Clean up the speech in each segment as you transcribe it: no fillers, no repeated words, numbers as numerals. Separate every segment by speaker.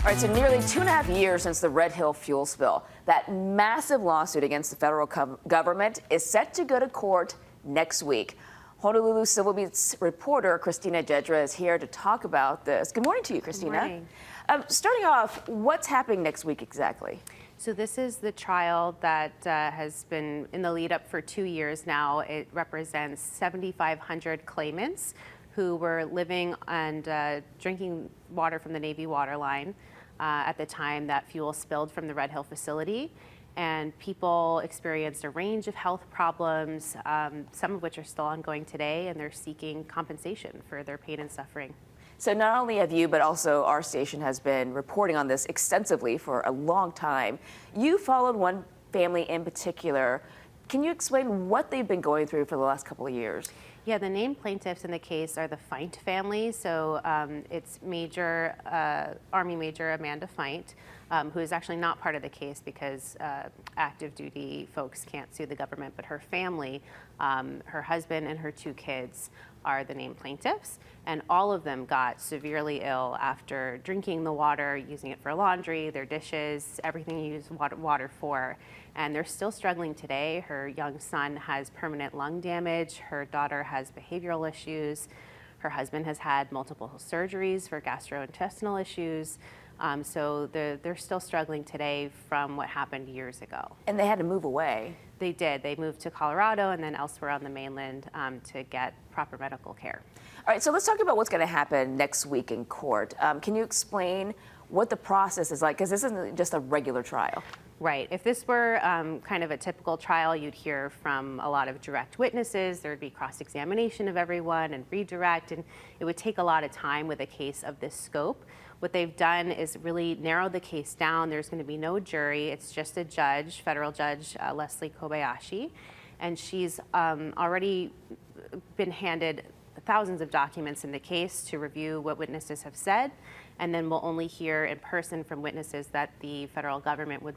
Speaker 1: All right, so nearly 2.5 years since the Red Hill fuel spill, that massive lawsuit against the federal government is set to go to court next week. Honolulu Civil Beat's reporter Christina Jedra is here to talk about this. Good morning to you, Christina.
Speaker 2: Good morning.
Speaker 1: Starting off, what's happening next week exactly?
Speaker 2: So this is the trial that has been in the lead up for 2 years now. It represents 7,500 claimants who were living and drinking water from the Navy water line at the time that fuel spilled from the Red Hill facility. And people experienced a range of health problems, some of which are still ongoing today, and they're seeking compensation for their pain and suffering.
Speaker 1: So not only have you, but also our station has been reporting on this extensively for a long time. You followed one family in particular. Can you explain what they've been going through for the last couple of years?
Speaker 2: Yeah, the named plaintiffs in the case are the Feint family. So it's Army Major Amanda Feint, who is actually not part of the case because active duty folks can't sue the government, but her family, her husband and her 2 kids are the named plaintiffs. And all of them got severely ill after drinking the water, using it for laundry, their dishes, everything you use water for. And they're still struggling today. Her young son has permanent lung damage. Her daughter has behavioral issues. Her husband has had multiple surgeries for gastrointestinal issues. So they're still struggling today from what happened years ago.
Speaker 1: And they had to move away.
Speaker 2: They did. They moved to Colorado and then elsewhere on the mainland to get proper medical care.
Speaker 1: All right, so let's talk about what's going to happen next week in court. Can you explain what the process is like? Because this isn't just a regular trial.
Speaker 2: Right. If this were kind of a typical trial, you'd hear from a lot of direct witnesses. There would be cross-examination of everyone and redirect, and it would take a lot of time with a case of this scope. What they've done is really narrowed the case down. There's going to be no jury. It's just a judge, federal judge Leslie Kobayashi, and she's already been handed thousands of documents in the case to review what witnesses have said, and then we'll only hear in person from witnesses that the federal government would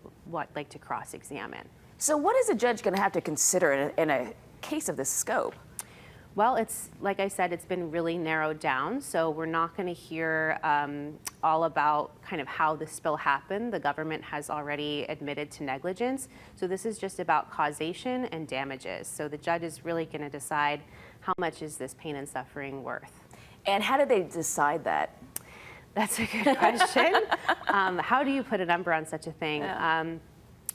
Speaker 2: like to cross-examine.
Speaker 1: So what is a judge going to have to consider in a case of this scope?
Speaker 2: Well, it's like I said, it's been really narrowed down, so we're not going to hear all about kind of how the spill happened. The government has already admitted to negligence, so this is just about causation and damages. So the judge is really going to decide how much is this pain and suffering worth.
Speaker 1: And how did they decide that?
Speaker 2: That's a good question. How do you put a number on such a thing?
Speaker 1: Yeah.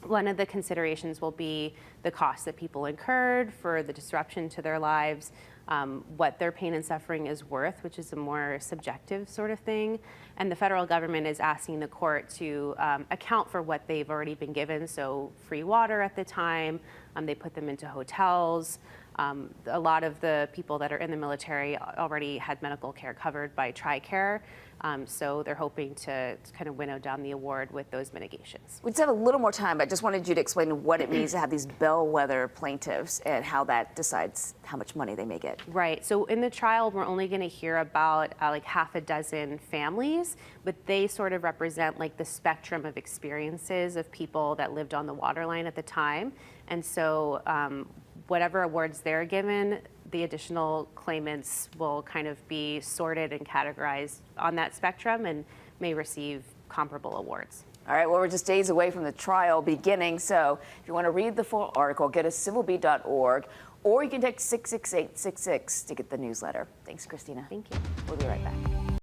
Speaker 2: One of the considerations will be the cost that people incurred for the disruption to their lives, what their pain and suffering is worth, which is a more subjective sort of thing. And the federal government is asking the court to account for what they've already been given, so free water at the time. They put them into hotels. A lot of the people that are in the military already had medical care covered by TRICARE, so they're hoping to kind of winnow down the award with those mitigations.
Speaker 1: We just have a little more time, but I just wanted you to explain what it means to have these bellwether plaintiffs and how that decides how much money they may get.
Speaker 2: Right. So in the trial, we're only going to hear about like half a dozen families, but they sort of represent like the spectrum of experiences of people that lived on the water line at the time. And so whatever awards they're given, the additional claimants will kind of be sorted and categorized on that spectrum and may receive comparable awards.
Speaker 1: All right, well, we're just days away from the trial beginning, so if you want to read the full article, go to civilbeat.org, or you can text 66866 to get the newsletter. Thanks, Christina.
Speaker 2: Thank you.
Speaker 1: We'll be right back.